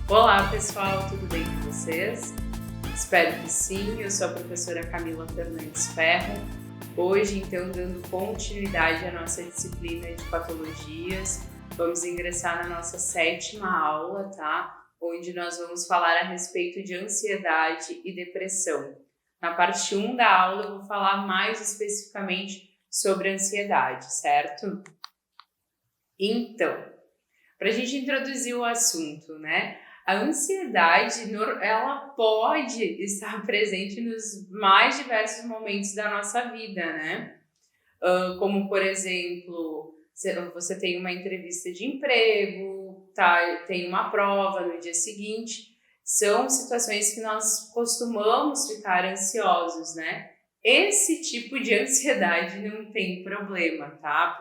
Olá pessoal, tudo bem com vocês? Espero que sim, eu sou a professora Camila Fernandes Ferro. Hoje, então, dando continuidade à nossa disciplina de patologias, vamos ingressar na nossa 7ª aula, tá? Onde nós vamos falar a respeito de ansiedade e depressão. Na parte 1 da aula, eu vou falar mais especificamente sobre ansiedade, certo? Então, para a gente introduzir o assunto, né? A ansiedade, ela pode estar presente nos mais diversos momentos da nossa vida, né? Como, por exemplo, você tem uma entrevista de emprego, tá? Tem uma prova no dia seguinte. São situações que nós costumamos ficar ansiosos, né? Esse tipo de ansiedade não tem problema, tá?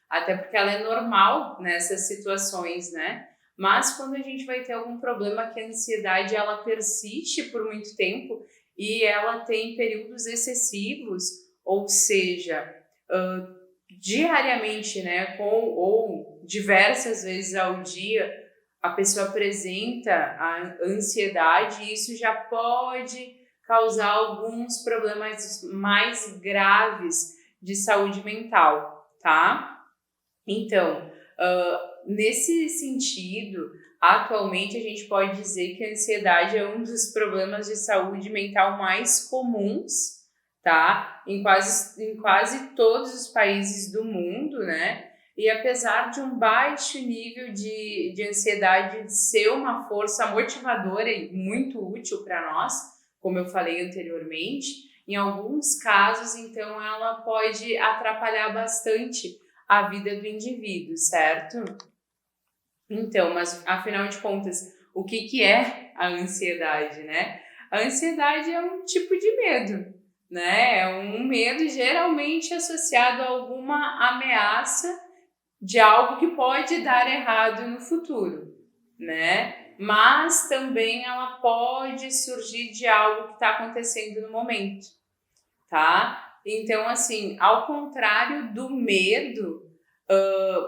Até porque ela é normal nessas situações, né? Mas quando a gente vai ter algum problema que a ansiedade ela persiste por muito tempo e ela tem períodos excessivos, ou seja, diariamente, né, ou diversas vezes ao dia, a pessoa apresenta a ansiedade e isso já pode causar alguns problemas mais graves de saúde mental, tá? Então, nesse sentido, atualmente a gente pode dizer que a ansiedade é um dos problemas de saúde mental mais comuns, tá? Em quase todos os países do mundo, né? E apesar de um baixo nível de ansiedade ser uma força motivadora e muito útil para nós, como eu falei anteriormente, em alguns casos, então, ela pode atrapalhar bastante a vida do indivíduo, certo? Então, mas afinal de contas, o que é a ansiedade, né? A ansiedade é um tipo de medo, né? É um medo geralmente associado a alguma ameaça de algo que pode dar errado no futuro, né? Mas também ela pode surgir de algo que está acontecendo no momento, tá? Então, assim, ao contrário do medo,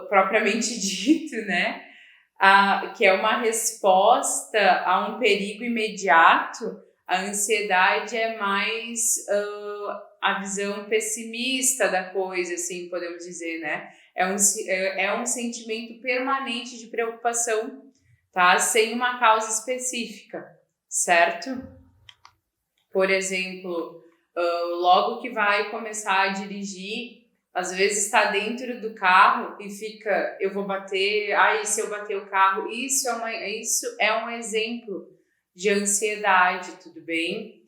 propriamente dito, né? Que é uma resposta a um perigo imediato, a ansiedade é mais a visão pessimista da coisa, assim, podemos dizer, né? É um sentimento permanente de preocupação, tá? Sem uma causa específica, certo? Por exemplo, logo que vai começar a dirigir, às vezes está dentro do carro e fica, eu vou bater, e se eu bater o carro? Isso é um exemplo de ansiedade, tudo bem?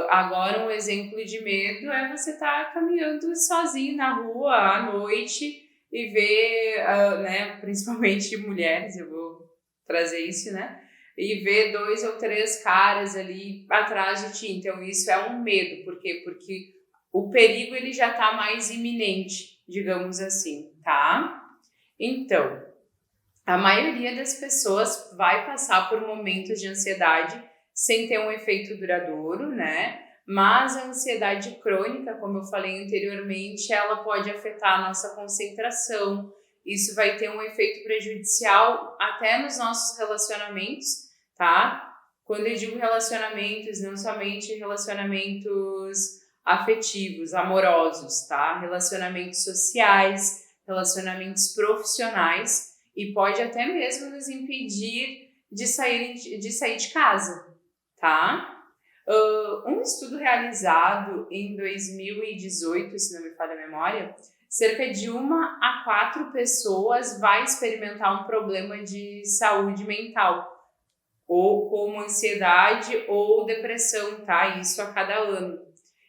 Agora, um exemplo de medo é você estar caminhando sozinho na rua à noite e ver, né, principalmente mulheres, eu vou trazer isso, né? E ver 2 ou 3 caras ali atrás de ti. Então, isso é um medo. Por quê? Porque o perigo ele já está mais iminente, digamos assim, tá? Então, a maioria das pessoas vai passar por momentos de ansiedade sem ter um efeito duradouro, né? Mas a ansiedade crônica, como eu falei anteriormente, ela pode afetar a nossa concentração. Isso vai ter um efeito prejudicial até nos nossos relacionamentos, tá? Quando eu digo relacionamentos, não somente relacionamentos afetivos, amorosos, tá? Relacionamentos sociais, relacionamentos profissionais e pode até mesmo nos impedir de sair de casa, tá? Um estudo realizado em 2018, se não me falha a memória, cerca de 1 a 4 pessoas vai experimentar um problema de saúde mental, ou como ansiedade ou depressão, tá? Isso a cada ano.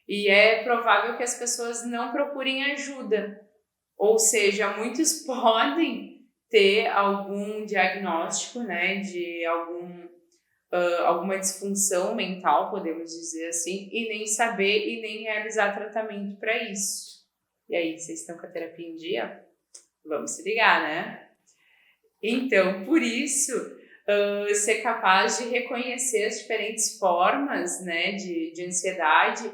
E é provável que as pessoas não procurem ajuda, ou seja, muitos podem ter algum diagnóstico, né, de alguma disfunção mental, podemos dizer assim, e nem saber e nem realizar tratamento para isso. E aí, vocês estão com a terapia em dia? Vamos se ligar, né? Então, por isso, ser capaz de reconhecer as diferentes formas, né, de ansiedade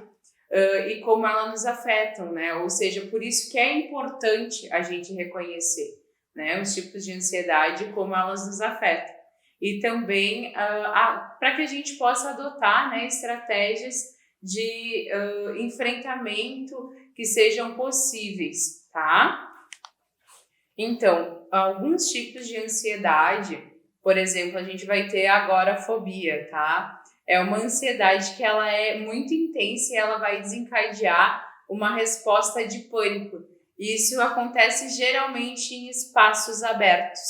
e como elas nos afetam, né? Ou seja, por isso que é importante a gente reconhecer, né, os tipos de ansiedade e como elas nos afetam. e também para que a gente possa adotar, né, estratégias de enfrentamento que sejam possíveis, tá? Então, alguns tipos de ansiedade, por exemplo, a gente vai ter agorafobia, tá? É uma ansiedade que ela é muito intensa e ela vai desencadear uma resposta de pânico. Isso acontece geralmente em espaços abertos,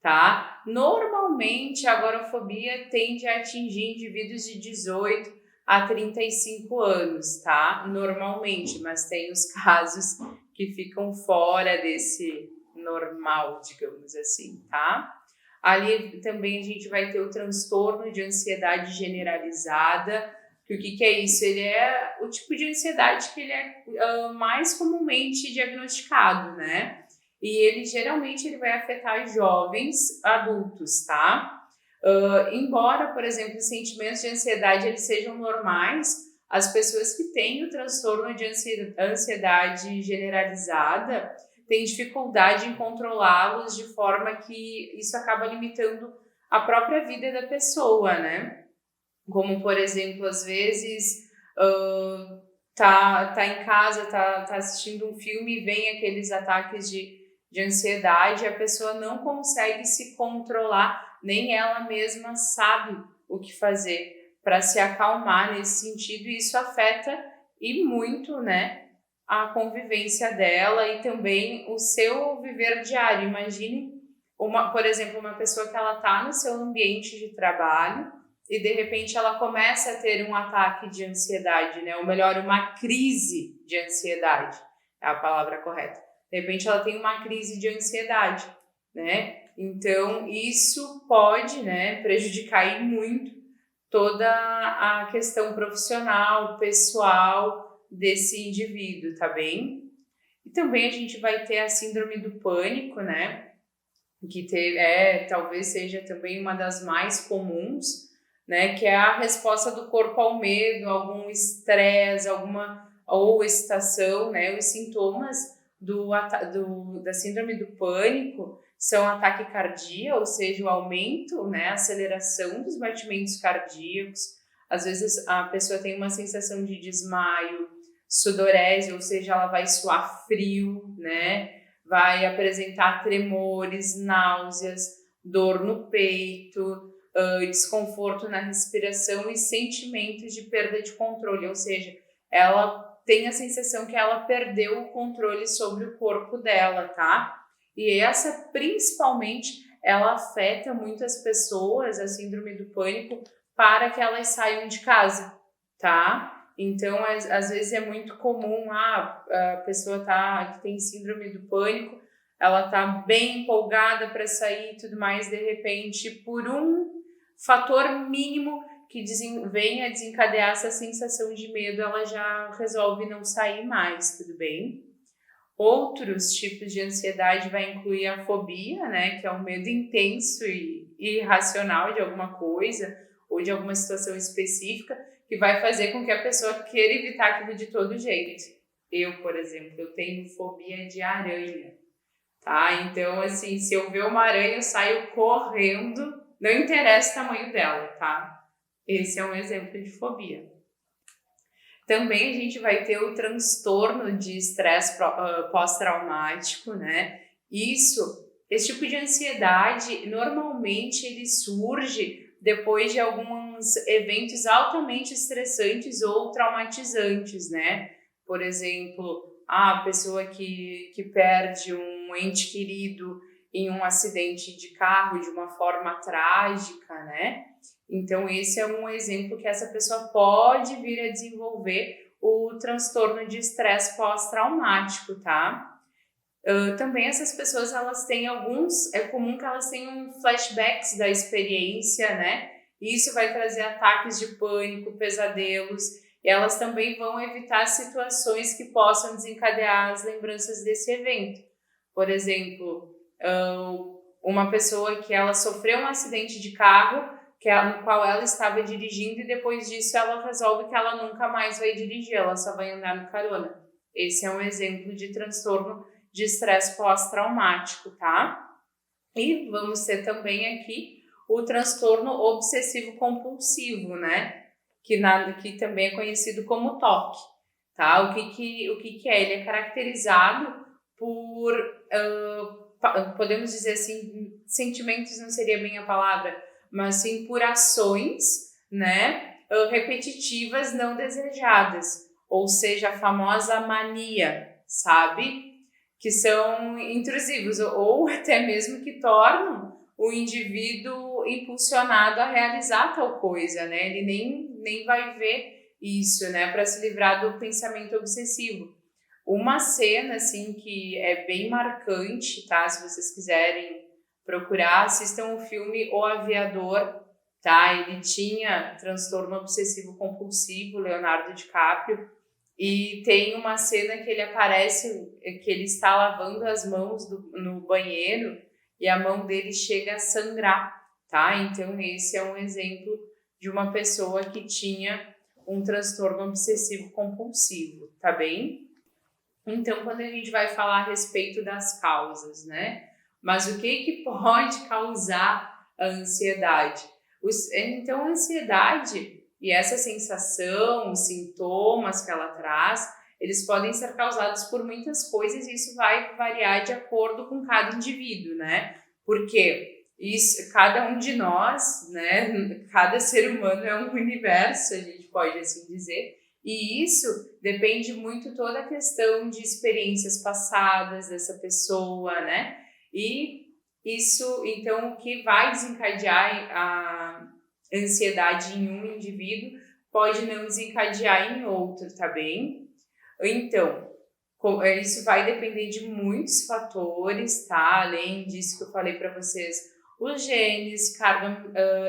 tá? Normalmente, a agorafobia tende a atingir indivíduos de 18 a 35 anos, tá? Normalmente, mas tem os casos que ficam fora desse normal, digamos assim, tá? Ali também a gente vai ter o transtorno de ansiedade generalizada, que o que é isso? Ele é o tipo de ansiedade que ele é mais comumente diagnosticado, né? E ele geralmente vai afetar jovens adultos, tá? Embora, por exemplo, os sentimentos de ansiedade eles sejam normais, as pessoas que têm o transtorno de ansiedade generalizada têm dificuldade em controlá-los de forma que isso acaba limitando a própria vida da pessoa, né? Como, por exemplo, às vezes tá em casa, tá assistindo um filme e vem aqueles ataques de ansiedade, a pessoa não consegue se controlar, nem ela mesma sabe o que fazer para se acalmar nesse sentido, e isso afeta e muito, né, a convivência dela e também o seu viver diário. Imagine, por exemplo, uma pessoa que ela está no seu ambiente de trabalho e de repente ela começa a ter um ataque de ansiedade, né? Ou melhor, uma crise de ansiedade, é a palavra correta. De repente ela tem uma crise de ansiedade, né? Então isso pode, né, prejudicar muito toda a questão profissional, pessoal desse indivíduo, tá bem? E também a gente vai ter a síndrome do pânico, né? Que talvez seja também uma das mais comuns, né? Que é a resposta do corpo ao medo, algum estresse, ou excitação, né? Os sintomas da síndrome do pânico são a taquicardia, ou seja, o aumento, né? A aceleração dos batimentos cardíacos. Às vezes a pessoa tem uma sensação de desmaio, sudorese, ou seja, ela vai suar frio, né? Vai apresentar tremores, náuseas, dor no peito, desconforto na respiração e sentimentos de perda de controle, ou seja, ela tem a sensação que ela perdeu o controle sobre o corpo dela, tá? E essa, principalmente, ela afeta muitas pessoas, a síndrome do pânico, para que elas saiam de casa, tá? Então, às vezes é muito comum, a pessoa que tem síndrome do pânico, ela tá bem empolgada para sair e tudo mais, de repente, por um fator mínimo que venha a desencadear essa sensação de medo, ela já resolve não sair mais, tudo bem? Outros tipos de ansiedade vai incluir a fobia, né, que é um medo intenso e irracional de alguma coisa ou de alguma situação específica, que vai fazer com que a pessoa queira evitar aquilo de todo jeito. Eu, por exemplo, eu tenho fobia de aranha, tá? Então, assim, se eu ver uma aranha, eu saio correndo, não interessa o tamanho dela, tá? Esse é um exemplo de fobia. Também a gente vai ter o transtorno de estresse pós-traumático, né? Esse tipo de ansiedade, normalmente ele surge depois de alguns eventos altamente estressantes ou traumatizantes, né? Por exemplo, a pessoa que perde um ente querido em um acidente de carro de uma forma trágica, né? Então, esse é um exemplo que essa pessoa pode vir a desenvolver o transtorno de estresse pós-traumático, tá? Também essas pessoas, é comum que elas tenham flashbacks da experiência, né? Isso vai trazer ataques de pânico, pesadelos, e elas também vão evitar situações que possam desencadear as lembranças desse evento. Por exemplo, uma pessoa que ela sofreu um acidente de carro, no qual ela estava dirigindo, e depois disso ela resolve que ela nunca mais vai dirigir, ela só vai andar no carona. Esse é um exemplo de transtorno de estresse pós-traumático, tá? E vamos ter também aqui o transtorno obsessivo compulsivo, né? Que também é conhecido como TOC, tá? O que é? Ele é caracterizado por, podemos dizer assim, sentimentos não seria bem a palavra, mas sim por ações, né, repetitivas não desejadas, ou seja, a famosa mania, sabe? Que são intrusivos ou até mesmo que tornam o indivíduo impulsionado a realizar tal coisa, né? Ele nem vai ver isso, né, para se livrar do pensamento obsessivo. Uma cena, assim, que é bem marcante, tá? Se vocês quiserem procurar, assistam o filme O Aviador, tá? Ele tinha transtorno obsessivo compulsivo, Leonardo DiCaprio, e tem uma cena que ele aparece, que ele está lavando as mãos no banheiro e a mão dele chega a sangrar, tá? Então esse é um exemplo de uma pessoa que tinha um transtorno obsessivo compulsivo, tá bem? Então, quando a gente vai falar a respeito das causas, né? Mas o que pode causar a ansiedade? Então, a ansiedade e essa sensação, os sintomas que ela traz, eles podem ser causados por muitas coisas e isso vai variar de acordo com cada indivíduo, né? Porque cada um de nós, né? Cada ser humano é um universo, a gente pode assim dizer, e isso depende muito toda a questão de experiências passadas dessa pessoa, né? E isso, então, o que vai desencadear a ansiedade em um indivíduo pode não desencadear em outro, tá bem? Então, isso vai depender de muitos fatores, tá? Além disso que eu falei para vocês, os genes, carga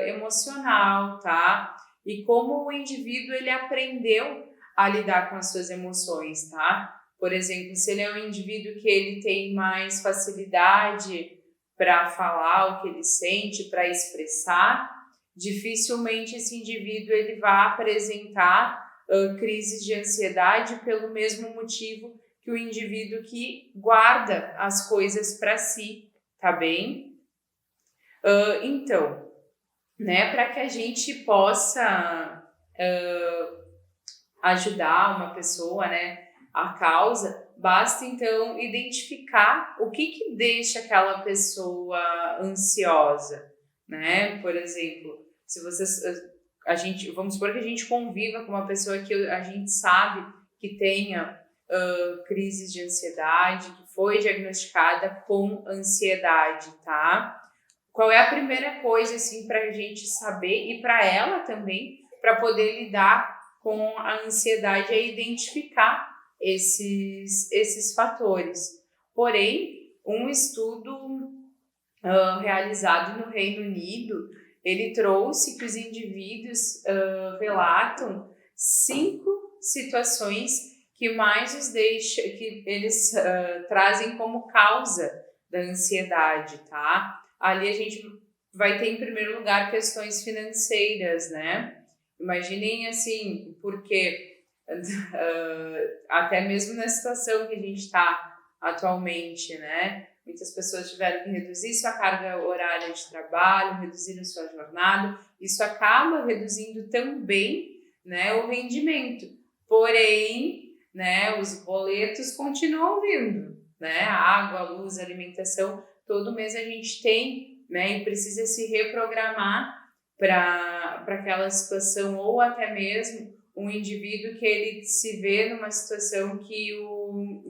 emocional, tá? E como o indivíduo ele aprendeu a lidar com as suas emoções, tá? Por exemplo, se ele é um indivíduo que ele tem mais facilidade para falar o que ele sente, para expressar, dificilmente esse indivíduo ele vai apresentar crises de ansiedade pelo mesmo motivo que o indivíduo que guarda as coisas para si, tá bem? Então, né, para que a gente possa ajudar uma pessoa, né, a causa, basta então identificar o que deixa aquela pessoa ansiosa, né? Por exemplo, se vocês, vamos supor que a gente conviva com uma pessoa que a gente sabe que tenha crises de ansiedade, que foi diagnosticada com ansiedade, tá? Qual é a primeira coisa, assim, para a gente saber e para ela também, para poder lidar com a ansiedade, é identificar esses fatores. Porém, um estudo realizado no Reino Unido, ele trouxe que os indivíduos relatam 5 situações que mais os deixam, que eles trazem como causa da ansiedade, tá? Ali a gente vai ter, em primeiro lugar, questões financeiras, né? Imaginem assim, porque até mesmo na situação que a gente está atualmente, né? Muitas pessoas tiveram que reduzir sua carga horária de trabalho, reduzir a sua jornada. Isso acaba reduzindo também, né, o rendimento. Porém, né, os boletos continuam vindo, né? A água, a luz, a alimentação, todo mês a gente tem, né? E precisa se reprogramar para aquela situação, ou até mesmo um indivíduo que ele se vê numa situação que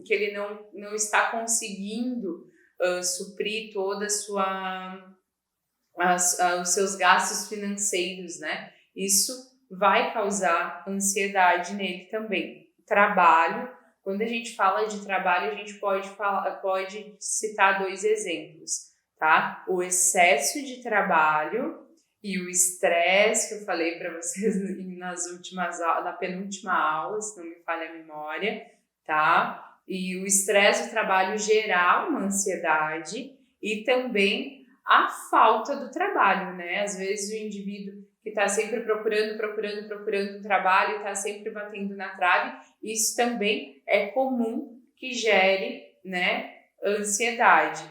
ele não está conseguindo suprir toda os seus gastos financeiros, né? Isso vai causar ansiedade nele também. Trabalho, quando a gente fala de trabalho, a gente pode citar 2 exemplos, tá? O excesso de trabalho e o estresse, que eu falei para vocês na penúltima aula, se não me falha a memória, tá? E o estresse do trabalho gerar uma ansiedade e também a falta do trabalho, né? Às vezes o indivíduo que está sempre procurando um trabalho e está sempre batendo na trave, isso também é comum que gere, né, ansiedade.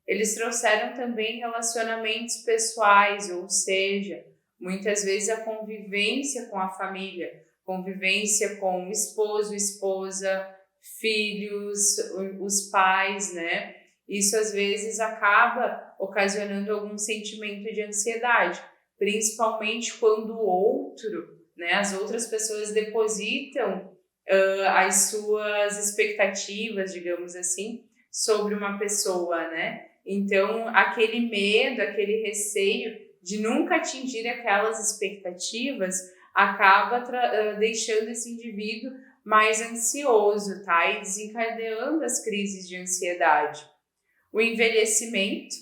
eles trouxeram também relacionamentos pessoais, ou seja, muitas vezes a convivência com a família, convivência com o esposo, esposa, filhos, os pais, né? Isso às vezes acaba ocasionando algum sentimento de ansiedade, principalmente quando o outro, né, as outras pessoas depositam as suas expectativas, digamos assim, sobre uma pessoa, né? Então, aquele medo, aquele receio de nunca atingir aquelas expectativas acaba deixando esse indivíduo mais ansioso, tá? E desencadeando as crises de ansiedade. O envelhecimento,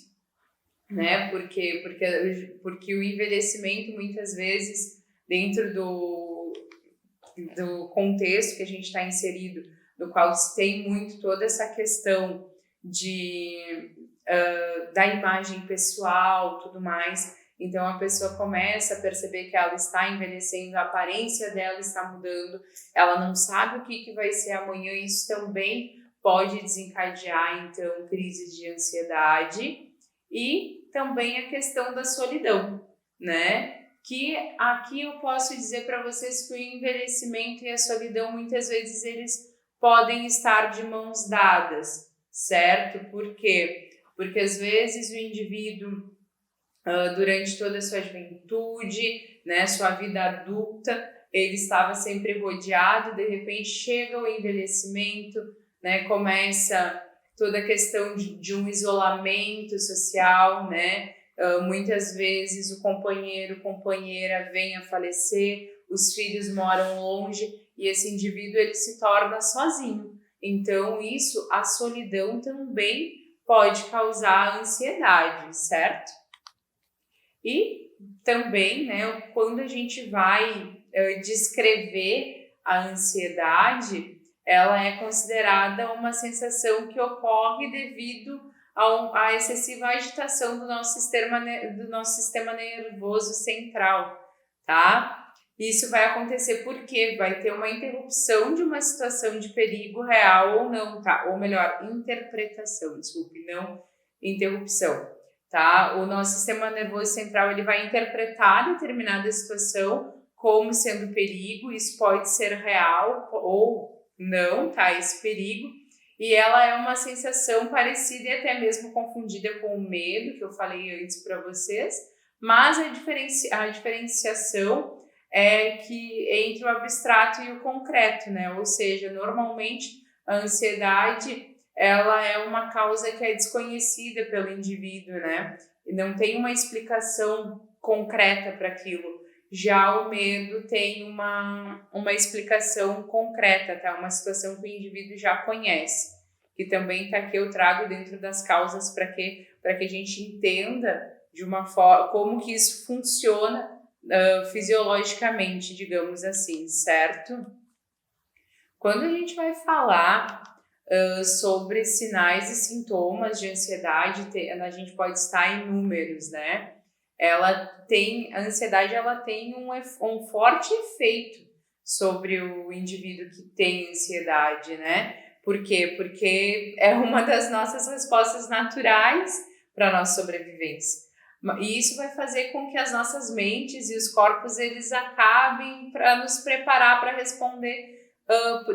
né? Porque o envelhecimento, muitas vezes, dentro do contexto que a gente está inserido, no qual se tem muito toda essa questão da imagem pessoal, tudo mais. Então, a pessoa começa a perceber que ela está envelhecendo, a aparência dela está mudando, ela não sabe o que vai ser amanhã, isso também pode desencadear, então, crises de ansiedade. E também a questão da solidão, né? Que aqui eu posso dizer para vocês que o envelhecimento e a solidão, muitas vezes, eles podem estar de mãos dadas, certo? Por quê? Porque às vezes o indivíduo, durante toda a sua juventude, né, sua vida adulta, ele estava sempre rodeado, de repente chega o envelhecimento, né, começa toda a questão de um isolamento social, né? Muitas vezes o companheiro, companheira vem a falecer, os filhos moram longe e esse indivíduo ele se torna sozinho. Então isso, a solidão também pode causar ansiedade, certo? E também, né, quando a gente vai descrever a ansiedade, ela é considerada uma sensação que ocorre devido à excessiva agitação do nosso sistema nervoso central, tá? Isso vai acontecer porque vai ter uma interrupção de uma situação de perigo real ou não, tá? Ou melhor, interpretação, desculpe, não interrupção, tá? O nosso sistema nervoso central ele vai interpretar determinada situação como sendo perigo, isso pode ser real ou não, tá? Esse perigo. E ela é uma sensação parecida e até mesmo confundida com o medo, que eu falei antes para vocês, mas a diferenciação é que entre o abstrato e o concreto, né? Ou seja, normalmente a ansiedade ela é uma causa que é desconhecida pelo indivíduo, né? E não tem uma explicação concreta para aquilo. Já o medo tem uma explicação concreta, tá? Uma situação que o indivíduo já conhece. Que também tá aqui, eu trago dentro das causas para que a gente entenda de uma forma como que isso funciona fisiologicamente, digamos assim, certo? Quando a gente vai falar sobre sinais e sintomas de ansiedade, a gente pode estar em números, né? A ansiedade ela tem um forte efeito sobre o indivíduo que tem ansiedade, né? Por quê? Porque é uma das nossas respostas naturais para a nossa sobrevivência. E isso vai fazer com que as nossas mentes e os corpos eles acabem para nos preparar para responder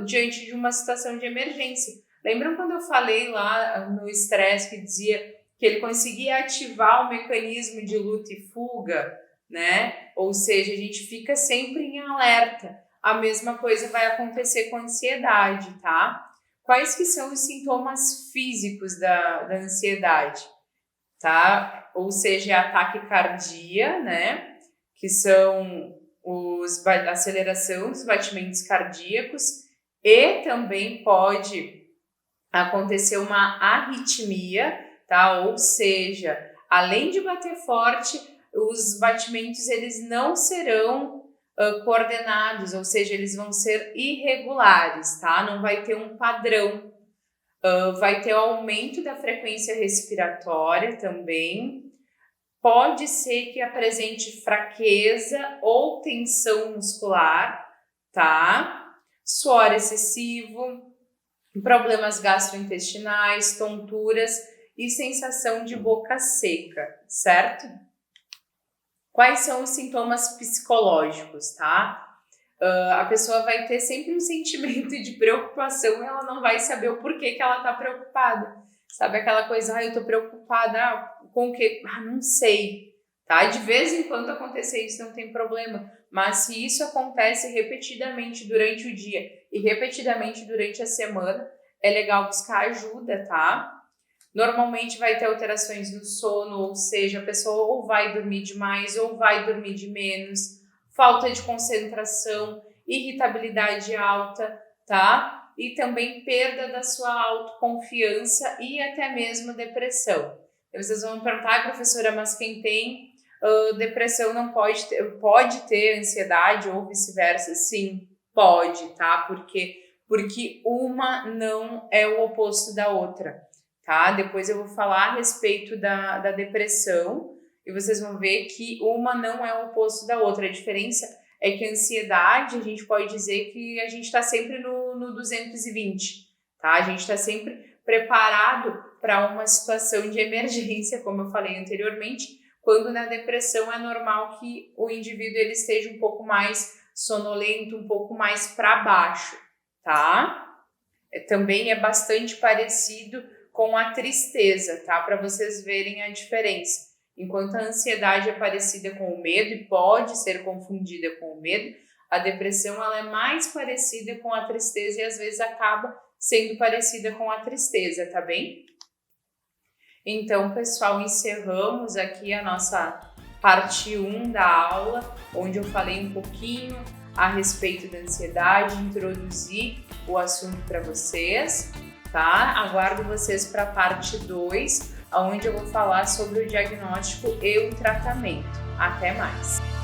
diante de uma situação de emergência. Lembram quando eu falei lá no estresse que dizia que ele conseguia ativar o mecanismo de luta e fuga, né? Ou seja, a gente fica sempre em alerta. A mesma coisa vai acontecer com a ansiedade, tá? Quais que são os sintomas físicos da ansiedade, tá? Ou seja, a taquicardia, né? Que são a aceleração dos batimentos cardíacos e também pode acontecer uma arritmia, tá? Ou seja, além de bater forte, os batimentos eles não serão coordenados, ou seja, eles vão ser irregulares, tá? Não vai ter um padrão. Vai ter o aumento da frequência respiratória também. Pode ser que apresente fraqueza ou tensão muscular, tá? Suor excessivo, problemas gastrointestinais, tonturas e sensação de boca seca, certo? Quais são os sintomas psicológicos, tá? A pessoa vai ter sempre um sentimento de preocupação e ela não vai saber o porquê que ela tá preocupada. Sabe aquela coisa, eu tô preocupada, com o quê? Não sei, tá? De vez em quando acontecer isso não tem problema, mas se isso acontece repetidamente durante o dia e repetidamente durante a semana, é legal buscar ajuda, tá? Normalmente vai ter alterações no sono, ou seja, a pessoa ou vai dormir demais ou vai dormir de menos, falta de concentração, irritabilidade alta, tá? E também perda da sua autoconfiança e até mesmo depressão. Então, vocês vão me perguntar, professora, mas quem tem depressão não pode ter ansiedade ou vice-versa? Sim, pode, tá? Porque uma não é o oposto da outra, tá? Depois eu vou falar a respeito da depressão e vocês vão ver que uma não é o oposto da outra. A diferença é que a ansiedade, a gente pode dizer que a gente está sempre no 220, tá? A gente está sempre preparado para uma situação de emergência, como eu falei anteriormente, quando na depressão é normal que o indivíduo ele esteja um pouco mais sonolento, um pouco mais para baixo, tá? Também é bastante parecido com a tristeza, tá? Para vocês verem a diferença. Enquanto a ansiedade é parecida com o medo e pode ser confundida com o medo, a depressão ela é mais parecida com a tristeza e às vezes acaba sendo parecida com a tristeza, tá bem? Então, pessoal, encerramos aqui a nossa parte 1 da aula, onde eu falei um pouquinho a respeito da ansiedade, introduzi o assunto para vocês, tá? Aguardo vocês para a parte 2, onde eu vou falar sobre o diagnóstico e o tratamento. Até mais!